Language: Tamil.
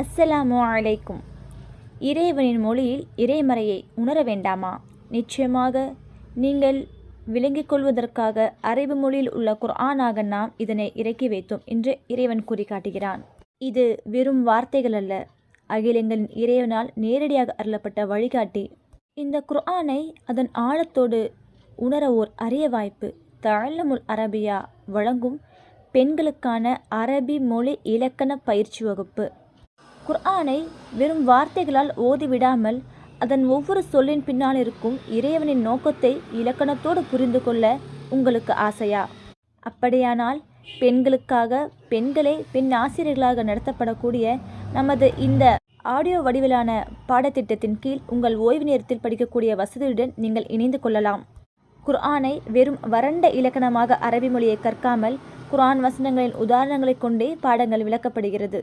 அஸ்ஸலாமு அலைக்கும். இறைவனின் மொழியில் இறைமறையை உணர வேண்டாமா? நிச்சயமாக நீங்கள் விளங்கிக் கொள்வதற்காக அரபு மொழியில் உள்ள குர்ஆனாக நாம் இதனை இறக்கி வைத்தோம் என்று இறைவன் கூறி காட்டுகிறான். இது வெறும் வார்த்தைகள் அல்ல, அகிலங்களின் இறைவனால் நேரடியாக அருளப்பட்ட வழிகாட்டி. இந்த குர்ஆனை அதன் ஆழத்தோடு உணர ஓர் அரிய வாய்ப்பு தஅல்லுமுல் அரபியா வழங்கும் பெண்களுக்கான அரபி மொழி இலக்கண பயிற்சி வகுப்பு. குர்ஆனை வெறும் வார்த்தைகளால் ஓதிவிடாமல் அதன் ஒவ்வொரு சொல்லின் பின்னால் இருக்கும் இறைவனின் நோக்கத்தை இலக்கணத்தோடு புரிந்து கொள்ள உங்களுக்கு ஆசையா? அப்படியானால் பெண்களுக்காக பெண்களே பெண் ஆசிரியர்களாக நடத்தப்படக்கூடிய நமது இந்த ஆடியோ வடிவிலான பாடத்திட்டத்தின் கீழ் உங்கள் ஓய்வு நேரத்தில் படிக்கக்கூடிய வசதியுடன் நீங்கள் இணைந்து கொள்ளலாம். குர்ஆனை வெறும் வறண்ட இலக்கணமாக அரபி மொழியை கற்காமல் குர்ஆன் வசனங்களின் உதாரணங்களை கொண்டே பாடங்கள் விளக்கப்படுகிறது.